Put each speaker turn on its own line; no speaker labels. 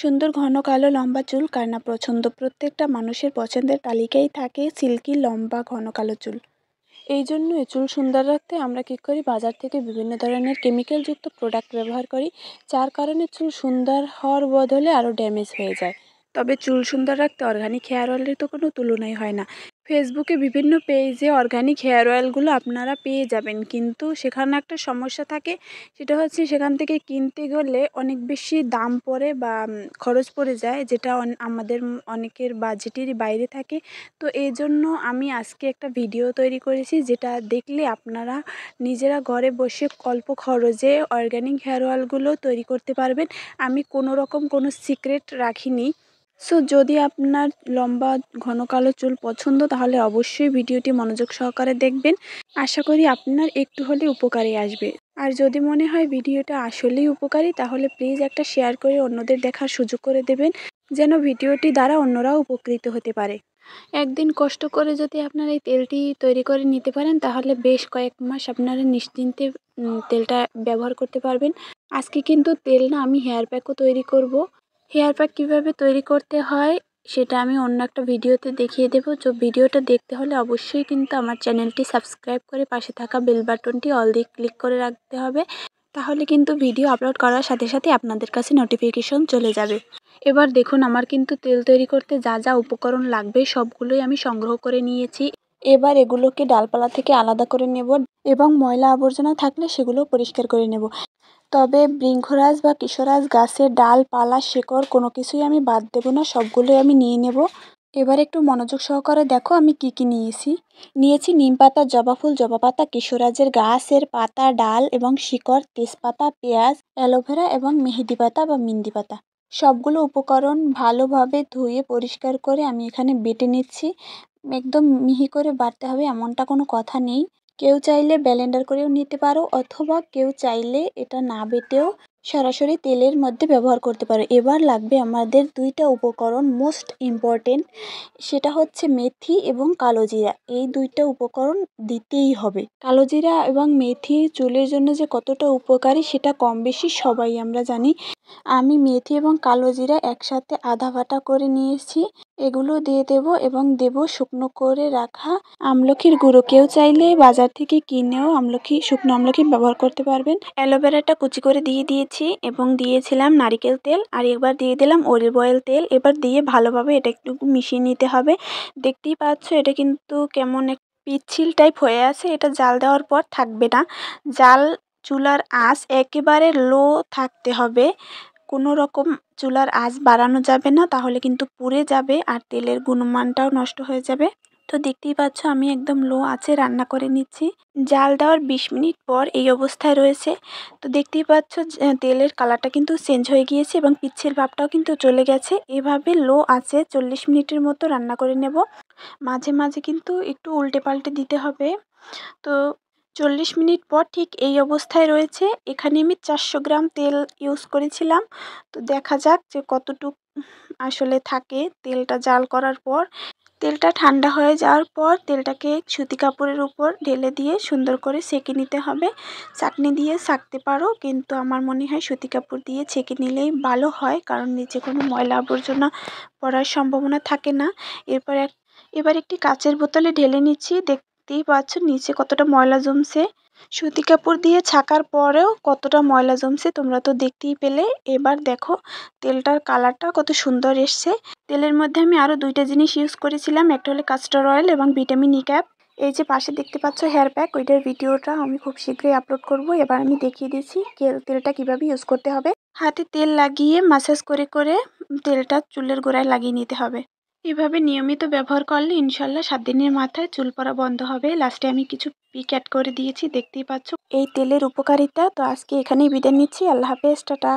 সুন্দর ঘন কালো লম্বা চুল কার না পছন্দ। প্রত্যেকটা মানুষের পছন্দের তালিকায় থাকে সিল্কি লম্বা ঘন কালো চুল। এই জন্য চুল সুন্দর রাখতে আমরা কী করি, বাজার থেকে বিভিন্ন ধরনের কেমিক্যালযুক্ত প্রোডাক্ট ব্যবহার করি, যার কারণে চুল সুন্দর হওয়ার বদলে আরও ড্যামেজ হয়ে যায়। তবে চুল সুন্দর রাখতে অর্গানিক হেয়ার অয়েলের তো কোনো তুলনাই হয় না। ফেসবুকে বিভিন্ন পেজে অর্গানিক হেয়ার অয়েলগুলো আপনারা পেয়ে যাবেন, কিন্তু সেখানে একটা সমস্যা থাকে, সেটা হচ্ছে সেখান থেকে কিনতে গেলে অনেক বেশি দাম পড়ে বা খরচ পড়ে যায়, যেটা আমাদের অনেকের বাজেটেরই বাইরে থাকে। তো এই জন্য আমি আজকে একটা ভিডিও তৈরি করেছি, যেটা দেখলে আপনারা নিজেরা ঘরে বসে অল্প খরচে অর্গানিক হেয়ার অয়েলগুলো তৈরি করতে পারবেন। আমি কোনো রকম কোনো সিক্রেট রাখিনি। সো যদি আপনার লম্বা ঘন কালো চুল পছন্দ, তাহলে অবশ্যই ভিডিওটি মনোযোগ সহকারে দেখবেন। আশা করি আপনার একটু হলে উপকারে আসবে। আর যদি মনে হয় ভিডিওটা আসলেই উপকারী, তাহলে প্লিজ একটা শেয়ার করে অন্যদের দেখার সুযোগ করে দেবেন, যেন ভিডিওটি দ্বারা অন্যরাও উপকৃত হতে পারে। একদিন কষ্ট করে যদি আপনারা এই তেলটি তৈরি করে নিতে পারেন, তাহলে বেশ কয়েক মাস আপনারা নিশ্চিন্তে তেলটা ব্যবহার করতে পারবেন। আজকে কিন্তু তেল না, আমি হেয়ার প্যাকও তৈরি করব। হেয়ার প্যাক কীভাবে তৈরি করতে হয় সেটা আমি অন্য একটা ভিডিওতে দেখিয়ে দেবো। তো ভিডিওটা দেখতে হলে অবশ্যই কিন্তু আমার চ্যানেলটি সাবস্ক্রাইব করে পাশে থাকা বেল বাটনটি অল দিয়ে ক্লিক করে রাখতে হবে। তাহলে কিন্তু ভিডিও আপলোড করার সাথে সাথে আপনাদের কাছে নোটিফিকেশন চলে যাবে। এবার দেখুন, আমার কিন্তু তেল তৈরি করতে যা যা উপকরণ লাগবে সবগুলোই আমি সংগ্রহ করে নিয়েছি। এবার এগুলোকে ডালপালা থেকে আলাদা করে নেব এবং ময়লা আবর্জনা থাকলে সেগুলো পরিষ্কার করে নেব। তবে বৃক্ষরাজ বা কিশোরাজ গাছের ডালপালা শেকড় কোনো কিছুই আমি বাদ দেব না, সবগুলোই আমি নিয়ে নেব। এবার একটু মনোযোগ সহকারে দেখো আমি কি কি নিয়েছি নিম পাতা, জবা ফুল, জবা পাতা, কিশোরাজের গাছের পাতা, ডাল এবং শিকড়, তেজপাতা, পেঁয়াজ, অ্যালোভেরা এবং মেহেদি পাতা বা মিন্দি পাতা। সবগুলো উপকরণ ভালোভাবে ধুয়ে পরিষ্কার করে আমি এখানে বেটে নিচ্ছি। একদম মিহি করে বাটতে হবে এমনটা কোনো কথা নেই। কেউ চাইলে ব্লেন্ডার করেও নিতে পারো, অথবা কেউ চাইলে এটা না বেটেও সরাসরি তেলের মধ্যে ব্যবহার করতে পারো। এবার লাগবে আমাদের দুইটা উপকরণ, মোস্ট ইম্পর্টেন্ট, সেটা হচ্ছে মেথি এবং কালো জিরা। এই দুইটা উপকরণ দিতেই হবে। কালো জিরা এবং মেথি চুলের জন্য যে কতটা উপকারী সেটা কম বেশি সবাই আমরা জানি। আমি মেথি এবং কালো জিরা একসাথে আধা বাটা করে নিয়েছি। এগুলো দিয়ে দেব এবং দেব শুকনো করে রাখা আমলকির গুঁড়ো। কেউ চাইলে বাজার থেকে কিনেও শুকনো আমলকি ব্যবহার করতে পারবেন। অ্যালোভেরাটা কুচি করে দিয়ে দিয়েছি এবং দিয়েছিলাম নারিকেল তেল, আর এবার দিয়ে দিলাম অলিভ অয়েল তেল। এবার দিয়ে ভালোভাবে এটা একটু মিশিয়ে নিতে হবে। দেখতেই পাচ্ছ এটা কিন্তু কেমন পিচ্ছিল টাইপ হয়ে আছে, এটা জাল দেওয়ার পর থাকবে না। চুলার আঁচ একেবারে লো থাকতে হবে, কোনো রকম চুলার আঁচ বাড়ানো যাবে না, তাহলে কিন্তু পুড়ে যাবে আর তেলের গুণমানটাও নষ্ট হয়ে যাবে। তো দেখতেই পাচ্ছ আমি একদম লো আঁচে রান্না করে নিচ্ছি। জাল দেওয়ার 20 মিনিট পর এই অবস্থায় রয়েছে। তো দেখতেই পাচ্ছ তেলের কালারটা কিন্তু চেঞ্জ হয়ে গিয়েছে এবং পিচ্ছিল ভাবটাও কিন্তু চলে গেছে। এভাবে লো আঁচে 40 মিনিটের মতো রান্না করে নেব। মাঝে মাঝে কিন্তু একটু উল্টে পাল্টে দিতে হবে। তো 40 মিনিট পর ঠিক এই অবস্থায় রয়েছে। এখানে আমি 400 গ্রাম তেল ইউজ করেছিলাম। তো দেখা যাক যে কতটুক আসলে থাকে তেলটা জাল করার পর। তেলটা ঠান্ডা হয়ে যাওয়ার পর তেলটাকে সুতি কাপড়ের উপর ঢেলে দিয়ে সুন্দর করে সেঁকে নিতে হবে। চাকনি দিয়ে ছাঁকতে পারো, কিন্তু আমার মনে হয় সুতি কাপড় দিয়ে ছেঁকে নিলেই ভালো হয়, কারণ নিচে কোনো ময়লা আবর্জনা পড়ার সম্ভাবনা থাকে না। এবার একটি কাচের বোতলে ঢেলে নিচ্ছি। দেখতেই পাচ্ছ নিচে কতটা ময়লা জমছে। সুতি কাপড় দিয়ে ছাকার পরেও কতটা ময়লা জমছে তোমরা তো দেখতেই পেলে। এবার দেখো তেলটার কালারটা কত সুন্দর এসছে। তেলের মধ্যে আমি আরও দুইটা জিনিস ইউজ করেছিলাম, একটা হলো কাস্টর অয়েল এবং ভিটামিন ই ক্যাপ। এই যে পাশে দেখতে পাচ্ছ হেয়ার প্যাক, ওইটার ভিডিওটা আমি খুব শীঘ্রই আপলোড করব। এবার আমি দেখিয়ে দিচ্ছি তেলটা কিভাবে ইউজ করতে হবে। হাতে তেল লাগিয়ে মাসাজ করে করে তেলটা চুলের গোড়ায় লাগিয়ে নিতে হবে। এভাবে নিয়মিত ব্যবহার করলে ইনশাল্লাহ 7 দিনের মাথায় চুল পড়া বন্ধ হবে। লাস্টে আমি কিছু পিক অ্যাড করে দিয়েছি, দেখতেই পাচ্ছ এই তেলের উপকারিতা। তো আজকে এখানেই বিদায় নিচ্ছি। আল্লাহ হাফেজ, টাটা।